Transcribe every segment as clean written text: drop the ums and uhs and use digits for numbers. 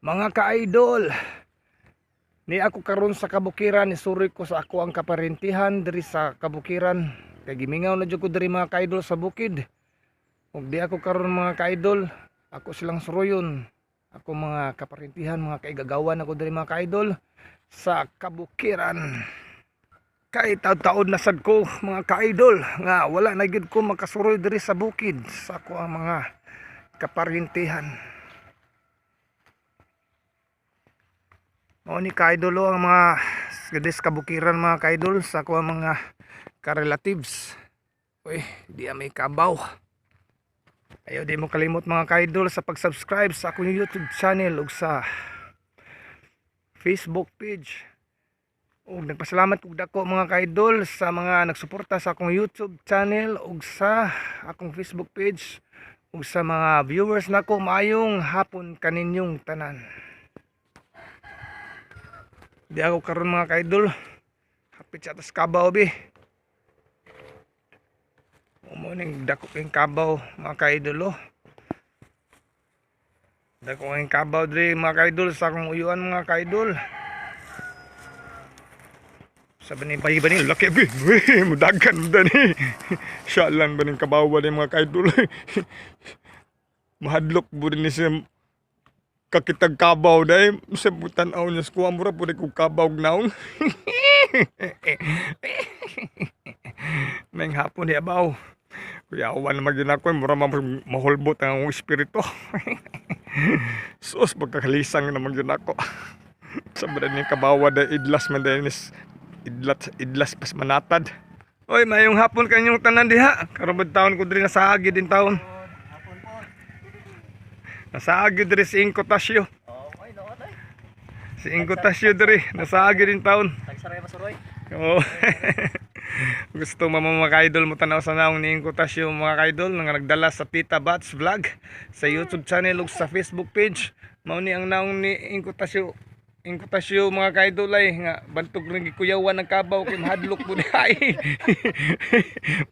Mga ka-idol, ni ako karon sa kabukiran, isuri ko sa ako ang kaparentihan diri sa kabukiran. Kay gimingaw na jud ko diri mga ka-idol sa bukid. Ug di ako karon mga ka-idol, ako silang suruyon. Ako mga kaparentihan, mga kaigagawan ako diri mga ka-idol sa kabukiran. Kay taud-taud na sad ko mga ka-idol nga wala na gyud ko makasuroy diri sa bukid sa ako ang mga kaparentihan. O ni ka-idol ang mga gadis kabukiran mga ka-idol sa ako ang mga ka-relatives. Uy, di may kabaw. Ayaw di mo kalimot mga ka-idol sa pag-subscribe sa akong YouTube channel ug sa Facebook page. Ug nagpasalamat ug dako mga ka-idol sa mga nagsuporta sa akong YouTube channel ug sa akong Facebook page ug sa mga viewers nako. Maayong hapon kaninyong tanan. Di ako karon mga ka-idol hapit sa atas kabaw bi. Umuning dako kayong kabaw mga ka-idol. Dako kayong kabaw diri mga ka-idol sa akong uyuan mga ka-idol. Sabi ni bayi ba ni laki bi. Mudagan mo ni. Syalan ba ning kabaw ni mga ka-idol. Mahadlok bu ni siya kakitag kabaw dahil sa butan-aw niya sa kuha mura po kong kabaw naong. Mayang hapon niya baw. Kuya awan na magin ako, mura mahulbot ang espiritu. Sus, pagkakalisang na magin ako. Sabi niya kabawa dahil idlas man dahil idlas pas manatad. Oy, mayong hapon kanyong tanan diha. Karabad taon ko diri nasa agi din taon. Nasa agi diri si Inko Tasyo. Si Inko Tasyo diri, nasa agi din taon. Tagsaray masuroy. Oo. Gusto mga ka-idol mo tanaw sa naong ni Inko Tasyo mga ka-idol nga nagdala sa Tita Bats Vlog sa YouTube channel ug sa Facebook page. Mao ni ang naong ni Inko Tasyo. Inko Tasyo mga ka-idol ay nga bantog ring gikuyawan ng kabaw kay mahadlok mo dahi.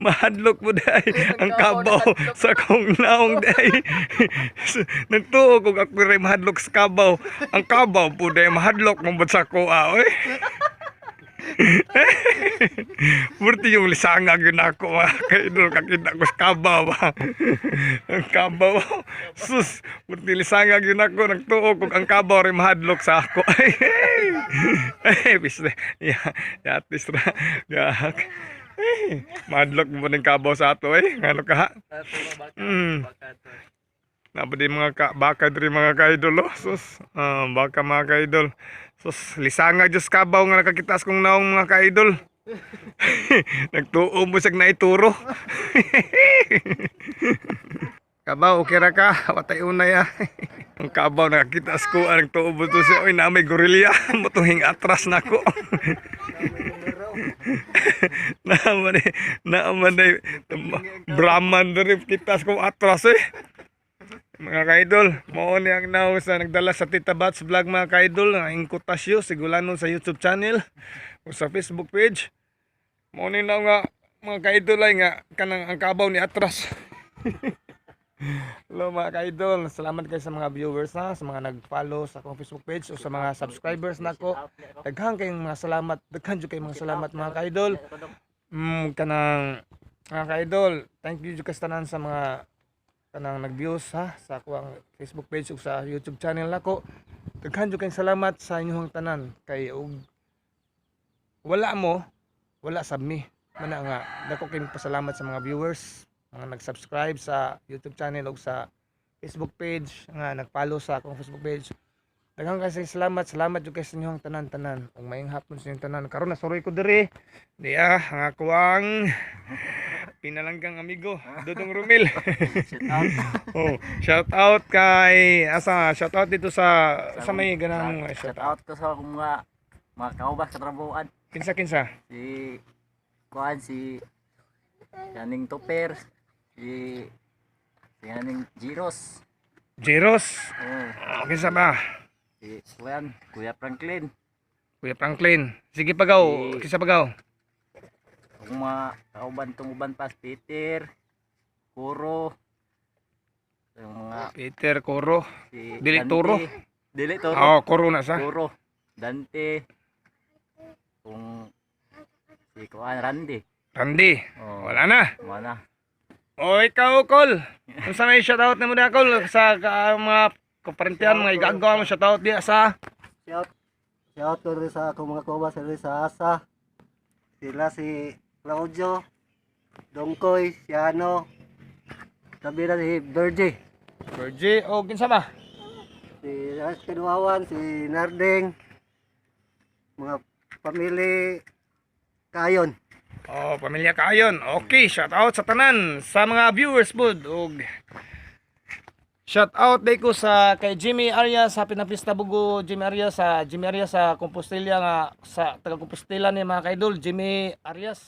Mahadlok mo dahi ang kabaw sa kong naong dahi. Nagtuo kog ako ray mahadlok sa kabaw. Ang kabaw po dahi mahadlok mo sa ko oy. Murti yung lisanga yun ako mga ka-idol, kakita ko sa kabaw. Ang kabaw, sus, murti lisanga yun ako, nagtuo kong ang kabaw rin mahadlok sa ako. Ay, bisne, yatis na, mahadlok mo ng kabaw sa ato ano ka ha? Napadi mga baka diri mga ka-idol, sus, baka mga ka-idol. Sus, lisanga Diyos kabaw nga nakakitas kong naong mga ka-idol. Nagtuo mo siyag naituro. Kabaw, okay ra ka? Watay unay Ang kabaw nakakitas ko, nagtuo mo to siya. Uy, na may gorilya. Mutuhing atras na ko. Naaman Brahman rin kitas kong atras Mga ka-idol, mao ni ang now sa nagdala sa Tita Bats Vlog mga ka-idol, ang Inko Tasyo, sigulanon sa YouTube channel o sa Facebook page. Mao ni na nga mga ka-idol ay nga kanang ang kabaw ni atras. Hello mga ka-idol, salamat kayo sa mga viewers sa mga nag-follow sa akong Facebook page o sa mga subscribers nako. Daghang kayong mga salamat, daghan jud kayong mga salamat mga ka-idol. Kanang mga ka-idol, thank you jud kastanan sa mga kanang nag-views sa ako ang Facebook page ug sa YouTube channel nako. Daghan jud kayong salamat sa inyong tanan kay og wala sab mi. Mana nga dako kayong pasalamat sa mga viewers, mga nag-subscribe sa YouTube channel ug sa Facebook page, nga nag-follow sa akong Facebook page. Daghang kayong salamat jud kay sa inyong tanan-tanan. Ug mayong hapon sa inyong tanan. Karon nasuroy ko diri. Diya ang ako ang pinalanggang amigo, Dudong Romil. Shout out kay shout out dito sa may ganang shout out ko sa mga kaubas katrabuhan. Kinsa? Si Kuan, si Yaning Topper, si Yaning Jiros. Kinsa ba? Si Kuya Franklin. Sige pagaw, kinsa pagaw? Kung mga kauban tong uban pas Peter, Kuro, yung mga Peter Koro, si Dili Toro. Dili turo. Oh, corona sa. Turo. Dante. Kung si Kuan Randy. Randy. Oh, Wala na. mana. O ikaw, Col. Unsa may shoutout nimo na, Col, sa mga kaparentihan, mga igagawa mo shoutout diya sa Shout ko rin sa akong mga kuba sa Asa. Sila si Claudio, Dongkoy, si Ano, sabi na si Bergie, Virgie o kinsa ba? si Kaduawan, si Narding, mga pamili Kayon. Oh, pamilya Kayon. Okay, shoutout sa tanan sa mga viewers pod og shoutout day ko sa kay Jimmy Arias, happy na pista bugo Jimmy Arias sa Compostela nga sa taga Compostela ni mga kaidol. Jimmy Arias,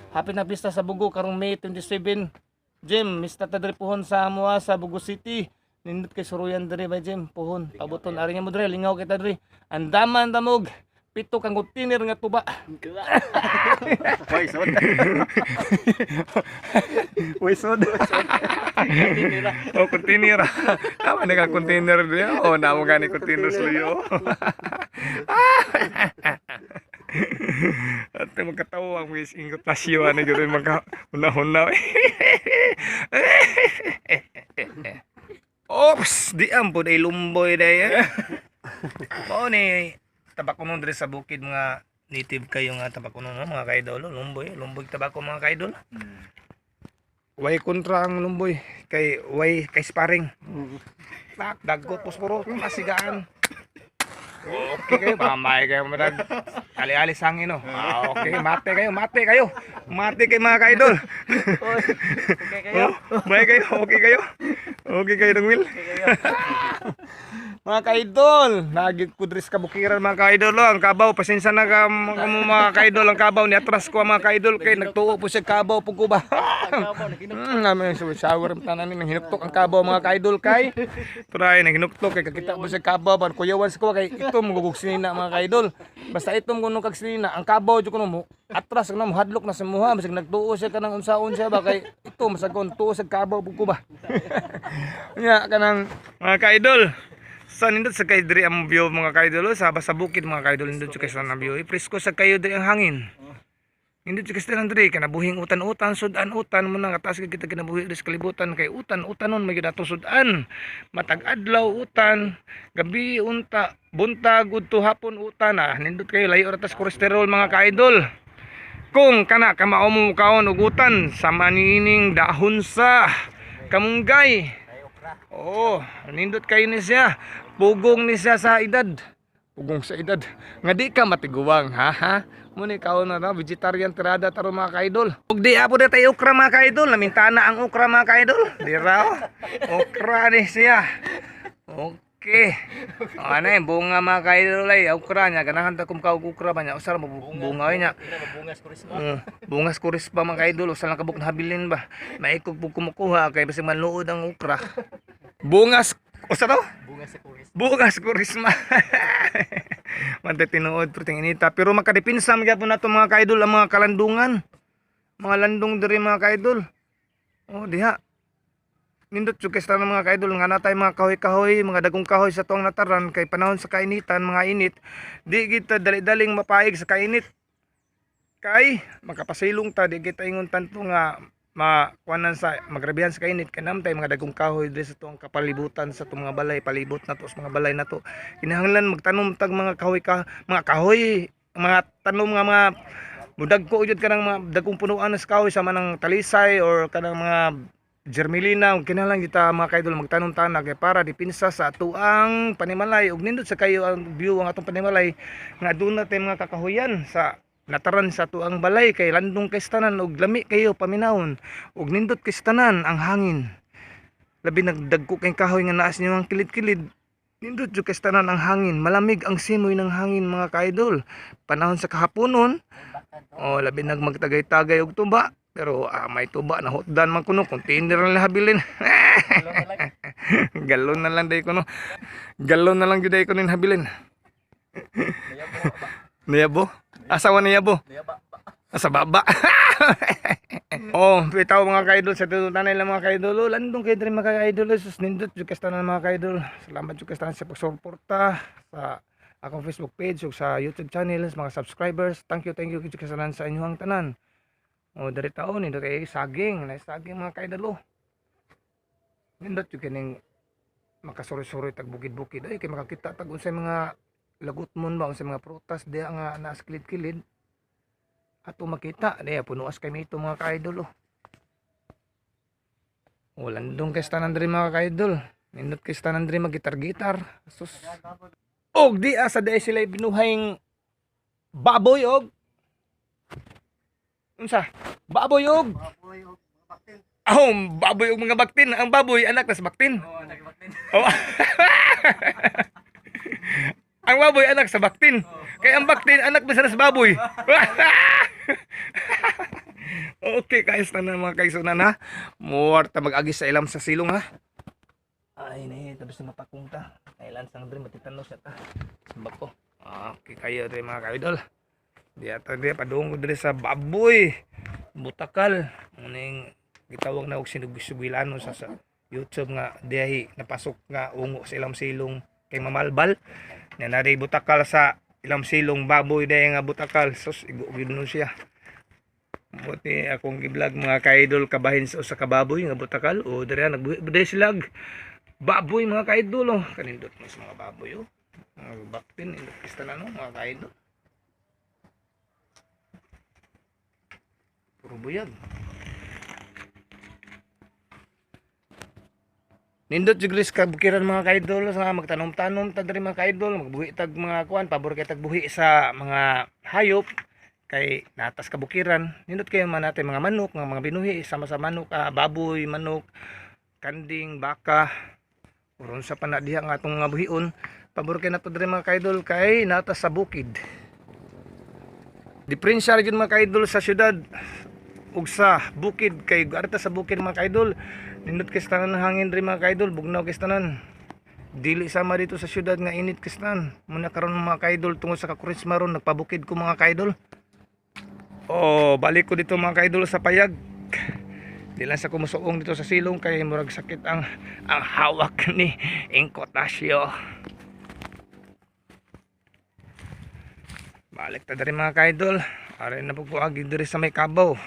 happy na pista sa bugo karong May 27. Jim, mista ta diri pohon sa amoa sa Bugo City. Nindot kay suruyan diri ba Jim, pohon. Pabuton ari nga mo diri, lingaw kita diri. Andaman damog. Pito kang container nga tuba. Hoy, sod. Uy, sod. Oh, container. Tama na ka container diya. Oh, namo gani container suyo. At magkatawa ang mga ingot tasyo ano gyud magka una-una. Ops, di ampun ay lumboy day. Mao ni tabako mo diri sa bukid mga native kayo nga tabako no mga kaidol, lumboy tabako mga kaidol. Way kontra ang lumboy kay way kay sparring. Tak dagko posporo masigaan. Okay kayo, mamay kayo madag. Ali-ali sangin no. Okay, mate kayo. Mate kayo mga kaidol. Okay kayo. May kayo, okay kayo. Okay kayo ng Will. Mga kaidol, nagikudris kabukiran mga kaidol lo. Ang kabaw, pasensya na ka mga kaidol. Ang kabaw ni atras ko mga kaidol kay nagtuo po siya kabaw po ko ba. Namin shower tanan ni hinuktok ang kabaw mga kaidol kay. Try nang hinuktok kay kakita po siya kabaw ban kuyawan ko kay ito magugug sinina mga kaidol. Basta itom kuno kag sinina ang kabaw jud kuno mo atras kuno mo hadlok na sa muha bisag nagtuo siya kanang unsaon siya ba kay ito masagon tuo sa kabaw po ko ba. Nya kanang mga kaidol. Sa nindot sa kay diri ang view mga kaidol sa basa bukid mga kaidol nindot sa kay sa view. Presko sa kayo diri ang hangin. Nindot sa kay diri kana buhing utan-utan sudan-utan mo nang atas kita kinabuhi sa kalibutan kay utan-utanon may gidato sudan. Matag adlaw utan, gabi unta, buntag udto hapon utan nindot kayo layo ratas kolesterol mga kaidol. Kung kana ka mao mo kaon og utan sa manining dahon sa kamunggay. Oo, nindot kayo ni siya. Pugong ni siya sa edad. Pugong sa edad. Nga di ka matiguwang, ha? Muna ikaw na vegetarian tirada taro mga kaidol. Ug di apo da tayo okra mga kaidol. Namintana ang okra mga kaidol. Di raw. Okra ni siya. Okay. Ano yung bunga mga kaidol ay okra niya. Ganahan ta kung kaog okra ba niya. Usara bunga niya. Bungas kuris pa mga kaidol. Usara lang kabuk na habilin ba. Maikog po kumukuha kay basig manuod ang okra. Bungas. Usara to? Bungas kuris ma. Manda tinuod perting inita. Pero makadipinsa magyapon na to mga kaidol ang mga kalandungan. Mga landong diri mga kaidol. Oh diha. Nindot jud kay sa mga kaidol nga natay mga kahoy-kahoy, mga dagong kahoy sa tuang nataran kay panahon sa kainitan, mga init, di kita dali-daling mapaig sa kainit. Kay makapasilong ta di kita ingon tanto nga makuanan sa magrabihan sa kainit kay namtay mga dagong kahoy diri sa tuang kapalibutan sa tuang mga balay, palibot na to sa mga balay na to. Kinahanglan magtanom tag mga kahoy, mga tanom nga mga mudagko jud kanang mga dagong punuan sa kahoy sa manang talisay or kanang mga germelina ug kinahanglan kita mga kaidol magtanom tanag kay para dipinsa sa atuang panimalay ug nindot sa kayo ang view ang atong panimalay nga aduna tay mga kakahuyan sa nataran sa atuang balay kay landong kay tanan ug lami kayo paminawon ug nindot kay tanan ang hangin labi nagdagko kay kahoy nga naas niyo ang kilid-kilid nindot jud kay tanan ang hangin malamig ang simoy ng hangin mga kaidol panahon sa kahaponon labi magtagay-tagay og tuba. Pero may tuba na hotdan man kuno container lang habilin. Galon na lang day kuno. Galon na lang gyud day kuno habilin. Niyabo? Asawa niyabo? Sa baba. Oh, bitaw mga kaidol sa tututan nila mga kaidol. Oh, landong kayo diri mga kaidol. Sus nindot jud kastanan mga kaidol. Salamat jud kastanan sa pagsuporta sa akong Facebook page ug sa YouTube channel sa mga subscribers. Thank you jud kastanan sa inyong tanan. Oh, diri taon nindot kay saging, na saging mga kaidol. Oh. Nindot jud kining makasuri-suri tag bukid-bukid ay kay makakita tag unsay mga lagutmon ba unsay mga prutas diha nga naa sa kilid-kilid. Ato makita diya punuas kami ito mga ka-idol oh. Walandong kay tanan diri mga ka-idol. Nindot kay tanan diri magitar-gitar. Sus. Og di sa di sila binuhayng baboy og unsa? Baboy og Baboy o baktin. baboy og mga baktin. Ang baboy anak na sa baktin. Oo, nagbatin. Oh. Ang baboy anak sa baktin. Kaya ang baktin anak na sa baboy. Okay, kayos na mga kaisunan ha. Muwarta mag-agis sa ilam sa silong ha. Ay, nahi, tapos na mapakong ta. Kailan sang drin, matitanaw siya ta. Sambak ko. Okay, kayo rin mga kaidol. Di ata di, padung ko diri sa baboy. Butakal. Muning gitawag na og sinugbilano sa YouTube nga diay napasok nga ungo sa ilang silong kay mamalbal. Nga nari butakal sa ilang silong baboy diay nga butakal. Sus igugid no siya. Buti akong gi-vlog mga ka-idol kabahin sa usa ka baboy nga butakal o diri nagbuhi sila baboy mga ka-idol oh. Kanindot mo sa mga baboy oh. Mga baktin indot kista na no mga ka-idol. Puro buyag. Nindot jud gris kabukiran mga ka-idol sa magtanom-tanom ta diri mga ka-idol, magbuhi tag mga kuan, pabor kay tag buhi sa mga hayop kay natas kabukiran. Nindot kayo man natin mga manok, mga binuhi sama sa manok, baboy, manok, kanding, baka. Uron sa pana diha nga atong mga buhion, pabor kay nato diri mga ka-idol kay natas sa bukid. Diferensya jud mga ka-idol sa syudad ug sa bukid kay arta sa bukid mga ka-idol. Nindot kay tanan ng hangin rin mga ka-idol, bugnaw kay tanan. Dili sama dito sa syudad nga init kay tanan. Muna karon mga ka-idol tungod sa kakurisma ron nagpabukid ko mga ka-idol. Oh, balik ko dito mga ka-idol sa payag. Di lang sa kumusuong dito sa silong kay murag sakit ang hawak ni Inkotasyo. Balik ta diri mga ka-idol. Aray na pagpuagi diri sa may Kabaw.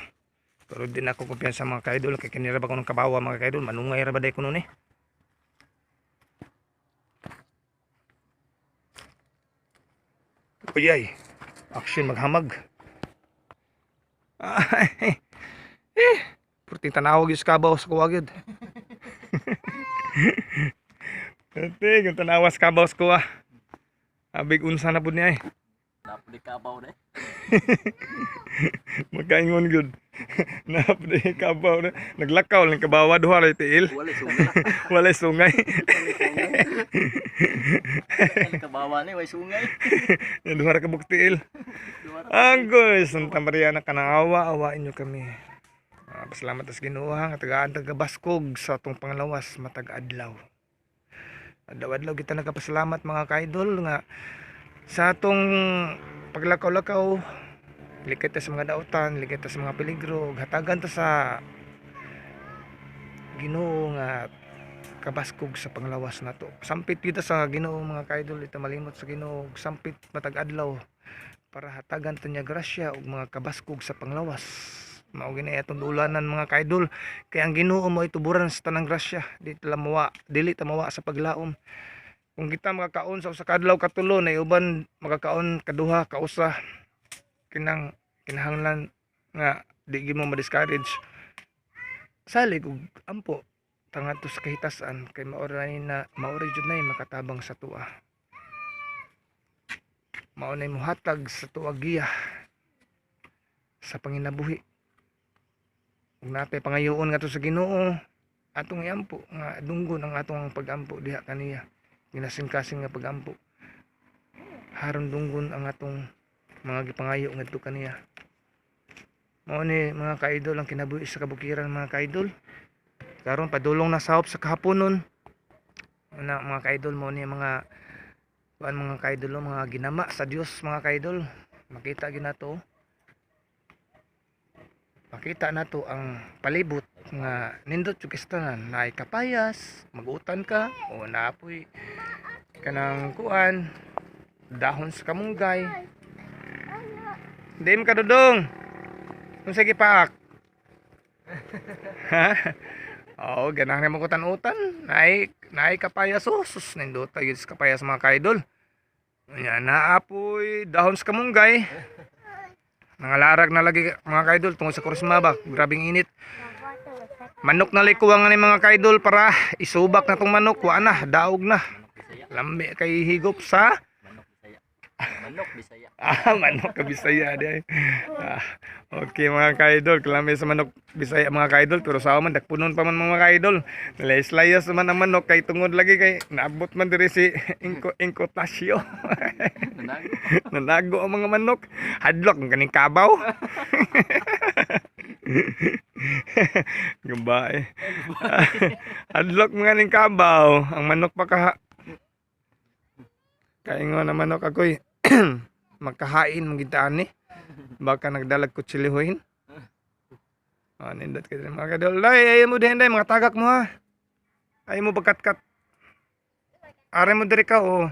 Pero din ako kumpiyansa mga ka-idol kay kinira ba ko ng kabawa mga ka-idol, manungay ra ba day kuno ni. Uyay, action maghamag. Ay, purting tanawag yung kabaw sa kuwag yun. Ate, yung tanawa sa kabaw sa kuwa. Abig unsa na po niya eh. Napli kabaw na. Magkaingon good. Napde kabaw na. Naglakaw lang kabawa duha ray tiil. Wala sungay. Walay sungay. Wala kabawa ni, way sungay. Duha ra ka buktiil. Anggoy, Santa Maria na kanang awain nyo kami. Pasalamat sa Ginoo nga tagaan taga Baskog sa atong panglawas matag adlaw. Adlaw-adlaw kita nagapasalamat mga ka-idol nga sa atong paglakaw-lakaw, likit ta sa mga dautan, likit ta sa mga peligro, hatagan ta sa Ginoo nga kabaskog sa panglawas nato. Sampit kita sa Ginoo mga ka-idol, ita malimot sa Ginoo, sampit matag adlaw para hatagan ta niya grasya ug mga kabaskog sa panglawas. Mao gini atong dulanan mga ka-idol, kay ang Ginoo mo ituburan sa tanang grasya, dili ta mawa sa paglaom. Kung kita makakaon sa usa ka adlaw katulo na uban makakaon kaduha kausa kinahanglan nga di gyud mo ma-discourage. Salig ug ampo tangadto sa kahitasan kay maoray jud nay makatabang sa tuwa. Mao nay mohatag sa tuwa giya sa panginabuhi. Ug natay pangayoon ngadto sa Ginoo atong iampo nga dunggon ang atong pagampo diha kaniya. Ginasing-kasing nga pagampo. Haron dunggon ang atong mga gipangayo ngadto kaniya. Mao ni mga ka-idol ang kinabuhi sa kabukiran mga ka-idol. Karon padulong na sahop sa kahaponon. Una mga ka-idol mo ni mga ka-idol mga ginama sa Dios mga ka-idol. Makita gyud nato makita nato ang palibot nga nindot yung kistanan, naay kapayas, magutan ka o naapoy kanang kuan, dahon sa kamunggay. Di mo kadudong. Kung sige paak. Ha? Oo, ganahan mo kutan-utan. Naay kapayas o. Sus, nindot tayo sa kapayas mga kaidol. Yan, naapoy dahon sa kamunggay. Nangalarag na lagi mga kaidol tungkol sa kurisma ba. Grabing init. Manok na likuwang ni mga kaidol para isubak na tong manok. Wa na, daog na. Lambi kay higop sa Manok Bisaya. manok ka Bisaya di. Okay mga kaidol, kalami sa manok Bisaya mga kaidol, pero sa man dakpunon pa man mga kaidol. Layas-layas man ang manok kay tungod lagi kay naabot man diri si Inko Tasyo. Nanago. Nanago ang mga manok. Hadlok ang kaning kabaw. Gabay. Hadlok mga ning kabaw. Ang manok pa kaingon na manok ako'y magkahain magitaan ni. Baka nagdalag kutsilihuhin. Nindot kayo mga kadol. Ay mo din mga tagak mo ha. Ay mo bagkat-kat. Are mo diri ka o.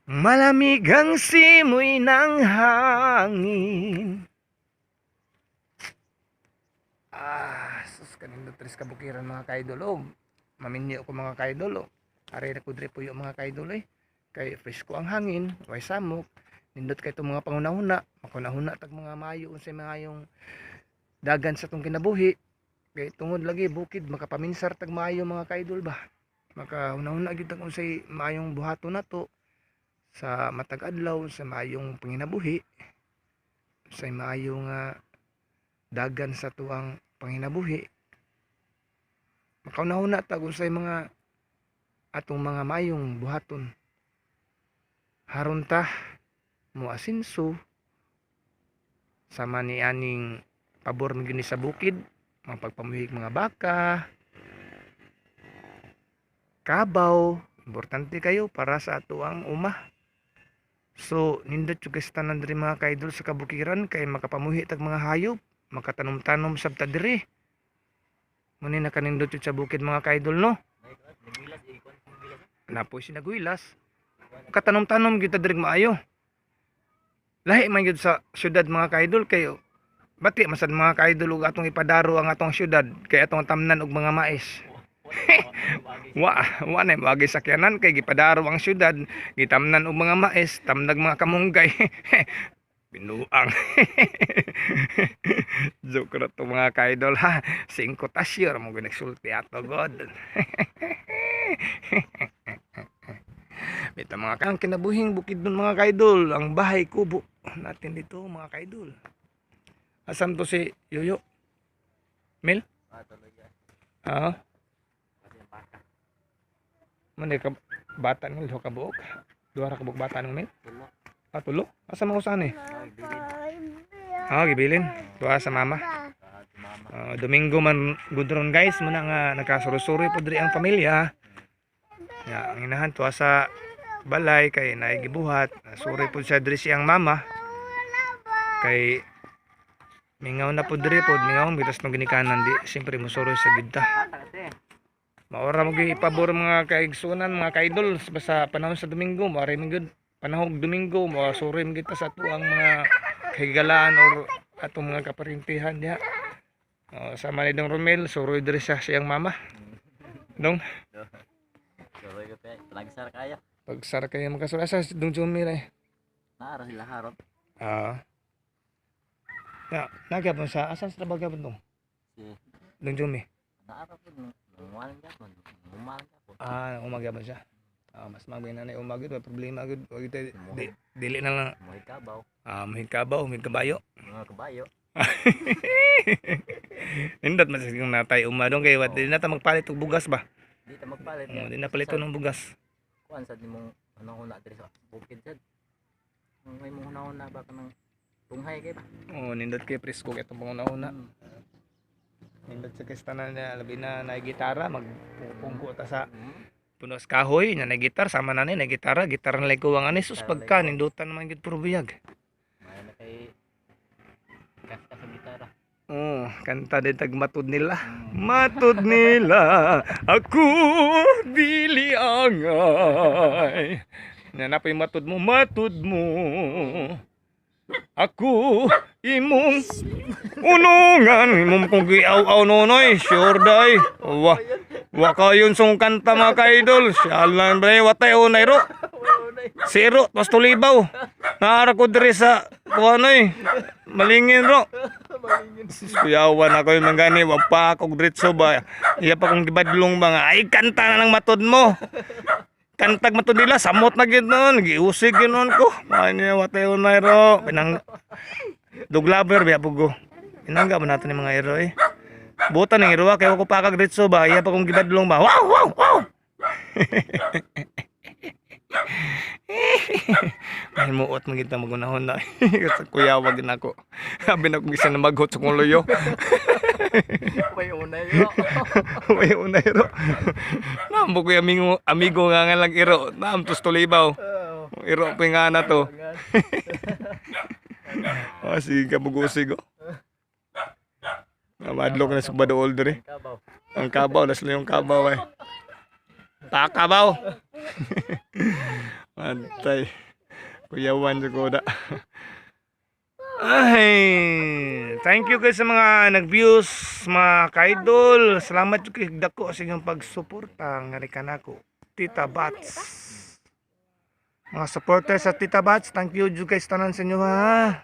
Malamig ang simoy ng hangin. Sus kanindot tres kabukiran mga kaidol o. Maminyo ko mga kaidol o. Are na kudre po yung mga kaidol eh. Kay fresh ko ang hangin, way samok. Nindot kay itong mga pangunahuna. Makunahuna tag mga mayo unsay mga yung dagan sa tong kinabuhi. Kay tungod lagi bukid makapaminsar tag maayo mga kaidol ba. Makahuna-huna gyud tag unsay maayong buhaton nato sa matag adlaw sa maayong panginabuhi. Sa maayong dagan sa tuang panginabuhi. Makaunahuna tag unsay mga atong mga mayong buhaton. Haron ta mo asinso sama ni aning pabor mi gini sa bukid, mga pagpamuhig mga baka, kabaw, importante kayo para sa atuang umah. So nindot yung kastanan diri mga kaidol sa kabukiran kay makapamuhi tag mga hayop, makatanom-tanom sabta diri. Muni na kanindot yung sa bukid mga kaidol no. Napoy si nagwilas. Katanom-tanom gyud ta diri maayo. Lahi man gyud sa syudad mga kaidol kayo. Bati masad mga kaidol ug atong ipadaro ang atong syudad kay atong tamnan og mga mais. wa na bagay sakyanan kay gipadaro ang syudad, gitamnan og mga mais, tamnag mga kamunggay. Binuang. Joke ra to mga kaidol ha. 5 tasyo ra mo ginagsulti ato god. Ito mga kang kinabuhing bukid nun mga kaidol, ang bahay kubo natin dito mga kaidol. Asan to si Yoyo? Mil? Tuloy yan. Oo. Kasi yung baka. Muna ka bata ng Mil, kabuok. Duha ra kabuok bata ng Mil. Tulo. Tulo? Asa mo usan eh? Ay, bilin. Gibilin. Duha sa mama. Si mama. Domingo man gudron guys, muna nga nagkasurusuri po diri ang pamilya. Ya, ang inahan tuwa sa balay kay naigibuhat. Suri po siya diri siyang mama. Kay mingaw na po diri po, mingaw mitas no ginikanan di siyempre musuro sa gidta. Maora mo gi pabor mga kaigsunan, mga kaidol sa panahon sa Domingo, maari mi gud panahon Domingo, mo suri mi kita sa tuang mga kahigalaan or atong mga kaparintihan diha. Sama ni Dong Romel, suroy diri siya siyang mama. Dong, Tuloy ko tayo. Lagsar kaya. pagsara kayo makasura sa Dong Jumir eh. Naara sila harap. Nagyapon sa asan sa trabaho gyapon Dong? Si Dong Jumi. naara po. Nungumalan ka po. Nungumalan ka po. Umagyapon siya. Mas magay na umagid, may problema agad. Wag ito dili na lang. Muhay kabaw. Mahikabaw, mahikabayo. Mga kabayo. Nindot man sa natay umadong kay wat di na ta magpalit og bugas ba? Di ta magpalit. Di na palito ng bugas. Kuan sa nimong hunahuna diri sa bukid sad. May mong hunahuna ba ka ng tunghay kay ba? Nindot kay presko kay itong panguna-una. Nindot sa kastanan niya labi na gitara magpungko ta sa punos kahoy nya na gitar sama na ni na gitara na lego ang ani sus pagka nindutan naman gid puro buyag. May na kay kasta sa gitara. Oh, kanta din tag matud nila. Matud nila ako dili angay. Nanapay matud mo. Ako imong unungan imong kung giaw-aw nonoy sure day. Wa kayon song kanta mga ka-idol. Sialan bre watay unay ro. Siro tos tulibaw. Naara ko diri sa kuanoy. Malingin ro. Kuyawan ako yung mangani, wag pa akong diretso ba. Iya pa kong gibadlong ba nga, ay kanta na ng matod mo. Kantag matod nila, samot na gid noon, giusig yun noon ko. Ano yung watay unay ro. Pinang duglaber ba pugo. Pinangga ba natin yung mga hero eh. Buta ng hero kaya ko pa kag diretso ba. Iya pa kong gibadlong ba. Wow. Ay muot mo kita magunahon na. Kasi kuya wag na ako. Sabi na kong isa na maghot sa kong loyo. May unay ro. May unay ro. Nambo ko yung amigo nga nga lang iro. Namtos tulibaw. Iro pa nga na to. Sige kabugusig oh. Madlok na sa badool dere. Ang kabaw, das lang yung kabaw eh. Takabaw. Mantay. Kuyawan sa koda. Ay, thank you guys sa mga nag-views, mga ka-idol. Salamat kay dako sa inyong pagsuporta ngalikan ako. Tita Bats. Mga supporters sa Tita Bats, thank you guys tanan sa inyo ha.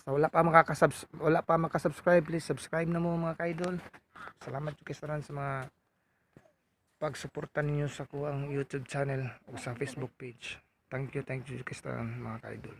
So, wala pa makasubscribe, please subscribe na mo mga ka-idol. Salamat guys tanan sa mga pagsuporta ninyo sa kuang YouTube channel o sa Facebook page. Thank you guys mga ka-idol.